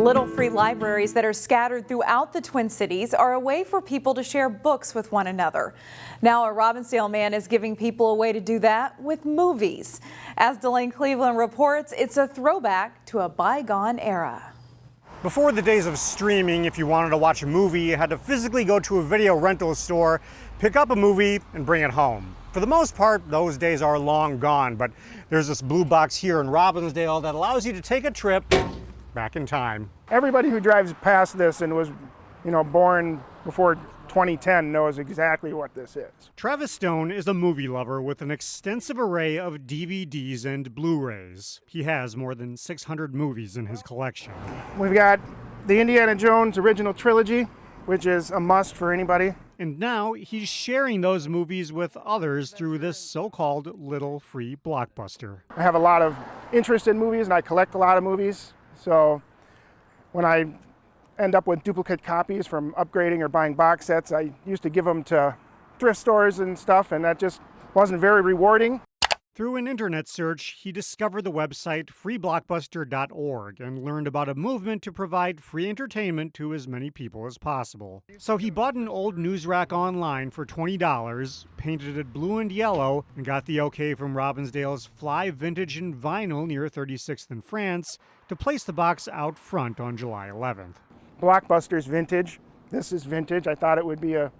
Little free libraries that are scattered throughout the Twin Cities are a way for people to share books with one another. Now a Robbinsdale man is giving people a way to do that with movies. As Delane Cleveland reports, it's a throwback to a bygone era. Before the days of streaming, if you wanted to watch a movie, you had to physically go to a video rental store, pick up a movie, and bring it home. For the most part, those days are long gone, but there's this blue box here in Robbinsdale that allows you to take a trip back in time. Everybody who drives past this and was, born before 2010 knows exactly what this is. Travis Stone is a movie lover with an extensive array of DVDs and Blu-rays. He has more than 600 movies in his collection. We've got the Indiana Jones original trilogy, which is a must for anybody. And now he's sharing those movies with others through this so-called little free Blockbuster. I have a lot of interest in movies and I collect a lot of movies. So when I end up with duplicate copies from upgrading or buying box sets, I used to give them to thrift stores and stuff, and that just wasn't very rewarding. Through an internet search, he discovered the website freeblockbuster.org and learned about a movement to provide free entertainment to as many people as possible. So he bought an old news rack online for $20, painted it blue and yellow, and got the okay from Robbinsdale's Fly Vintage and Vinyl near 36th and France to place the box out front on July 11th. Blockbuster's vintage. This is vintage. I thought it would be a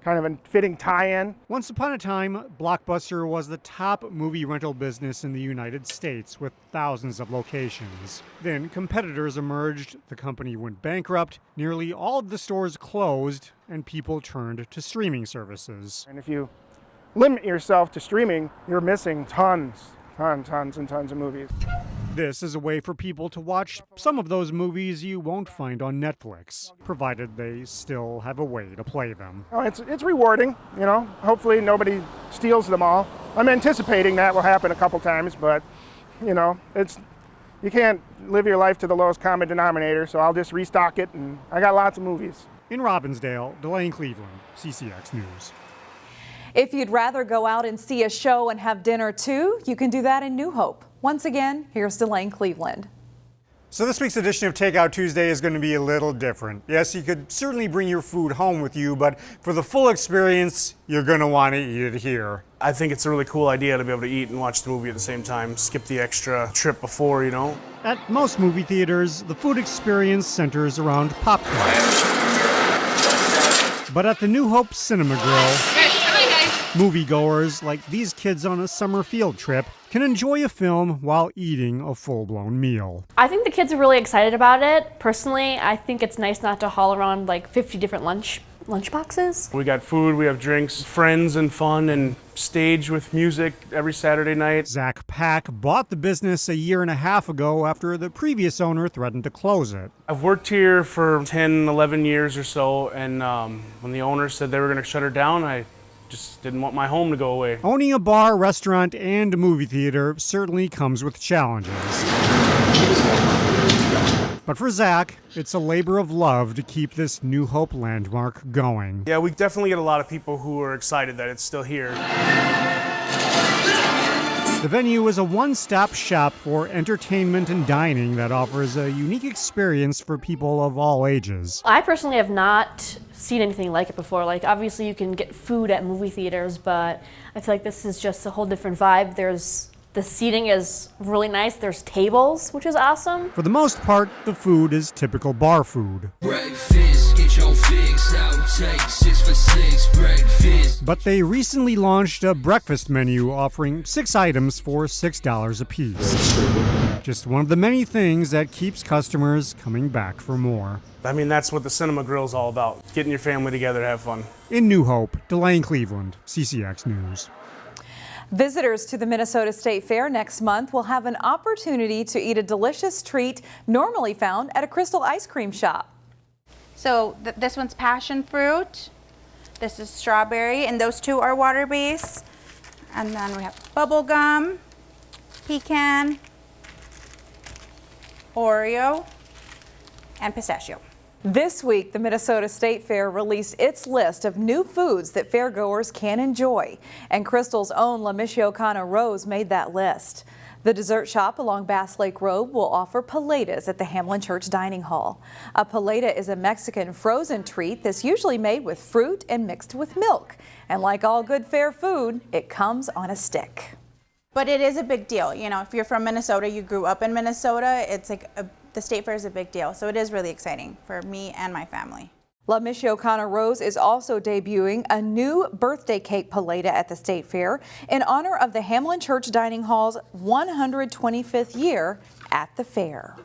kind of a fitting tie-in. Once upon a time, Blockbuster was the top movie rental business in the United States with thousands of locations. Then competitors emerged, the company went bankrupt, nearly all of the stores closed, and people turned to streaming services. And if you limit yourself to streaming, you're missing tons and tons of movies. This is a way for people to watch some of those movies you won't find on Netflix, provided they still have a way to play them. Oh, it's rewarding, Hopefully nobody steals them all. I'm anticipating that will happen a couple times, but, you can't live your life to the lowest common denominator, so I'll just restock it, and I got lots of movies. In Robbinsdale, Delane Cleveland, CCX News. If you'd rather go out and see a show and have dinner too, you can do that in New Hope. Once again, here's Delane Cleveland. So this week's edition of Takeout Tuesday is going to be a little different. Yes, you could certainly bring your food home with you, but for the full experience, you're going to want to eat it here. I think it's a really cool idea to be able to eat and watch the movie at the same time, skip the extra trip before, At most movie theaters, the food experience centers around popcorn. But at the New Hope Cinema Grill, moviegoers, like these kids on a summer field trip, can enjoy a film while eating a full-blown meal. I think the kids are really excited about it. Personally, I think it's nice not to haul around like 50 different lunch boxes. We got food, we have drinks, friends and fun, and stage with music every Saturday night. Zach Pack bought the business a year and a half ago after the previous owner threatened to close it. I've worked here for 10, 11 years or so, and when the owner said they were going to shut her down, I just didn't want my home to go away. Owning a bar, restaurant, and a movie theater certainly comes with challenges. But for Zach, it's a labor of love to keep this New Hope landmark going. Yeah, we definitely get a lot of people who are excited that it's still here. The venue is a one-stop shop for entertainment and dining that offers a unique experience for people of all ages. I personally have not seen anything like it before. Like, obviously you can get food at movie theaters, but I feel like this is just a whole different vibe. The seating is really nice. There's tables, which is awesome. For the most part, the food is typical bar food. Breakfast, get your fix, Outtakes, 6 for 6, breakfast. But they recently launched a breakfast menu offering 6 items for $6 a piece. Just one of the many things that keeps customers coming back for more. I mean, that's what the Cinema Grill is all about, getting your family together to have fun. In New Hope, Delane Cleveland, CCX News. Visitors to the Minnesota State Fair next month will have an opportunity to eat a delicious treat normally found at a Crystal ice cream shop. So this one's passion fruit, this is strawberry, and those two are water-based. And then we have bubble gum, pecan, Oreo, and pistachio. This week, the Minnesota State Fair released its list of new foods that fairgoers can enjoy, and Crystal's own Michoacana Rose made that list. The dessert shop along Bass Lake Road will offer paletas at the Hamlin Church Dining Hall. A paleta is a Mexican frozen treat that's usually made with fruit and mixed with milk. And like all good fair food, it comes on a stick. But it is a big deal. You know, if you're from Minnesota, you grew up in Minnesota, it's like the state fair is a big deal. So it is really exciting for me and my family. La Michoacana Rose is also debuting a new birthday cake paleta at the State Fair in honor of the Hamlin Church Dining Hall's 125th year at the fair.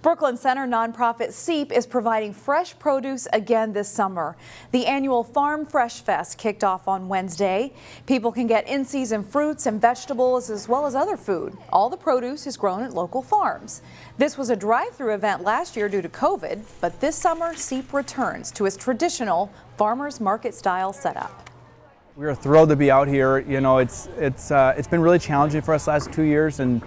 Brooklyn Center nonprofit CEAP is providing fresh produce again this summer. The annual Farm Fresh Fest kicked off on Wednesday. People can get in-season fruits and vegetables as well as other food. All the produce is grown at local farms. This was a drive-through event last year due to COVID, but this summer CEAP returns to its traditional farmers market style setup. We are thrilled to be out here. You know, it's been really challenging for us the last 2 years, and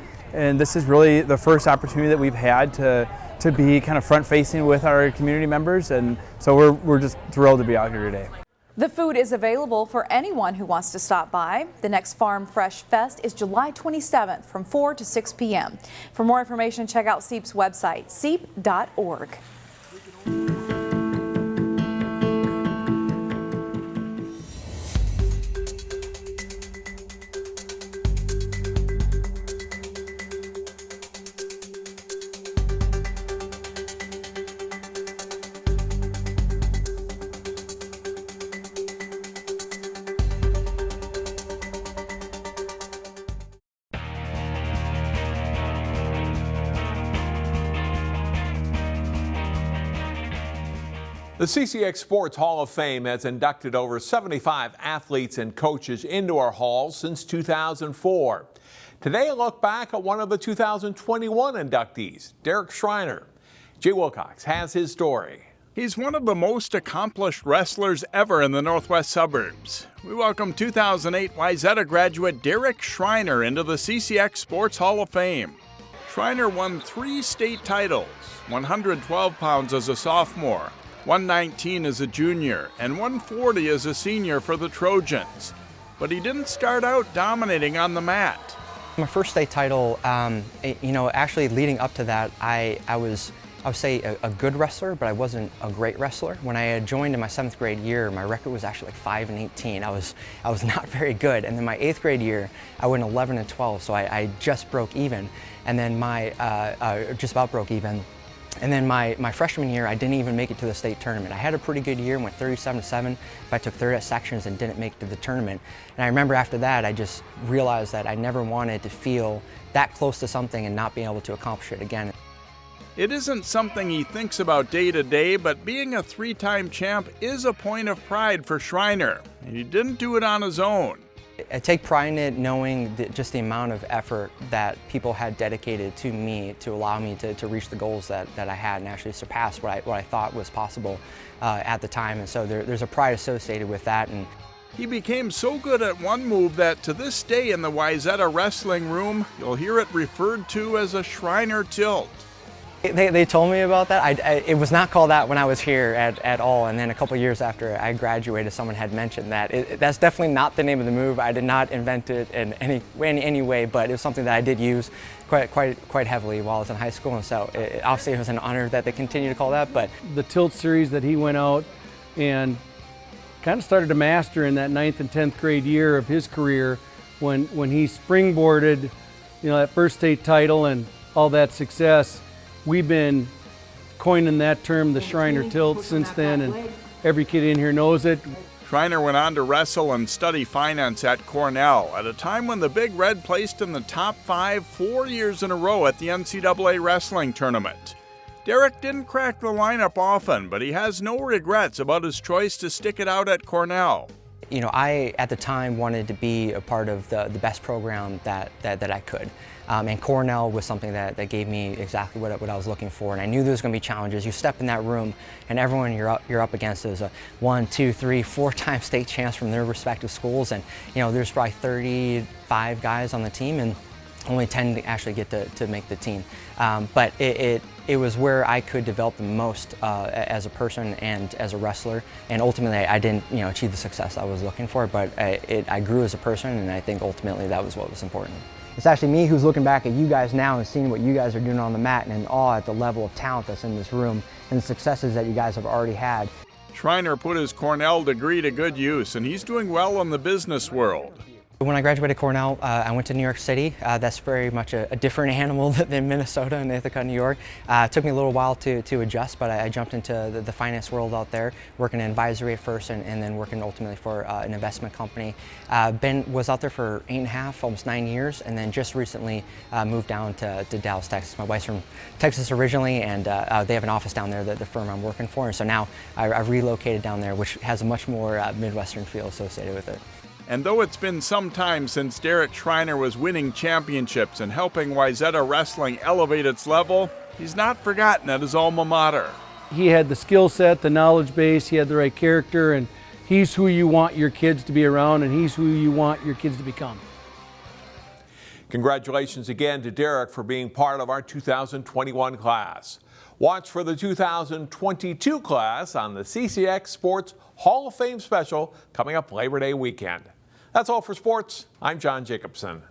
this is really the first opportunity that we've had to be kind of front-facing with our community members, and so we're just thrilled to be out here today. The food is available for anyone who wants to stop by. The next Farm Fresh Fest is July 27th from 4 to 6 p.m. For more information, check out CEAP's website, ceap.org. The CCX Sports Hall of Fame has inducted over 75 athletes and coaches into our hall since 2004. Today, a look back at one of the 2021 inductees, Derek Schreiner. Jay Wilcox has his story. He's one of the most accomplished wrestlers ever in the Northwest suburbs. We welcome 2008 Wayzata graduate Derek Schreiner into the CCX Sports Hall of Fame. Schreiner won 3 state titles, 112 pounds as a sophomore, 119 as a junior, and 140 as a senior for the Trojans. But he didn't start out dominating on the mat. My first state title, actually leading up to that, I would say a good wrestler, but I wasn't a great wrestler. When I had joined in my 7th grade year, my record was actually like 5-18. I was not very good. And then my 8th grade year, I went 11-12, so I just broke even. And then just about broke even. And then my freshman year, I didn't even make it to the state tournament. I had a pretty good year, went 37-7, but I took 3rd at sections and didn't make it to the tournament. And I remember after that, I just realized that I never wanted to feel that close to something and not being able to accomplish it again. It isn't something he thinks about day to day, but being a 3-time champ is a point of pride for Schreiner. He didn't do it on his own. I take pride in it, knowing just the amount of effort that people had dedicated to me to allow me to reach the goals that I had and actually surpass what I thought was possible at the time. And so there's a pride associated with that. And he became so good at one move that to this day in the Wayzata wrestling room, you'll hear it referred to as a Schreiner tilt. They told me about that. It was not called that when I was here at all. And then a couple years after I graduated, someone had mentioned that. That's definitely not the name of the move. I did not invent it in any way, but it was something that I did use quite heavily while I was in high school. And so obviously it was an honor that they continue to call that. But the tilt series that he went out and kind of started to master in that 9th and 10th grade year of his career, when he springboarded, that first state title and all that success. We've been coining that term, the Schreiner tilt, since then, and every kid in here knows it. Schreiner went on to wrestle and study finance at Cornell at a time when the Big Red placed in the top 5 4 years in a row at the NCAA wrestling tournament. Derek didn't crack the lineup often, but he has no regrets about his choice to stick it out at Cornell. I, at the time, wanted to be a part of the best program that I could. And Cornell was something that gave me exactly what I was looking for. And I knew there was going to be challenges. You step in that room, and everyone you're up against is a 1, 2, 3, 4-time state champs from their respective schools. And there's probably 35 guys on the team, and only 10 actually get to make the team. But it was where I could develop the most as a person and as a wrestler. And ultimately, I didn't achieve the success I was looking for, but I grew as a person, and I think ultimately that was what was important. It's actually me who's looking back at you guys now and seeing what you guys are doing on the mat and in awe at the level of talent that's in this room and the successes that you guys have already had. Schreiner put his Cornell degree to good use, and he's doing well in the business world. When I graduated Cornell, I went to New York City. That's very much a different animal than Minnesota and Ithaca, New York. It took me a little while to adjust, but I jumped into the finance world out there, working in advisory at first and then working ultimately for an investment company. Was out there for 8.5, almost 9 years, and then just recently moved down to Dallas, Texas. My wife's from Texas originally, and they have an office down there, the firm I'm working for, and so now I've relocated down there, which has a much more Midwestern feel associated with it. And though it's been some time since Derek Schreiner was winning championships and helping Wayzata Wrestling elevate its level, he's not forgotten at his alma mater. He had the skill set, the knowledge base, he had the right character, and he's who you want your kids to be around, and he's who you want your kids to become. Congratulations again to Derek for being part of our 2021 class. Watch for the 2022 class on the CCX Sports Hall of Fame special coming up Labor Day weekend. That's all for sports. I'm John Jacobson.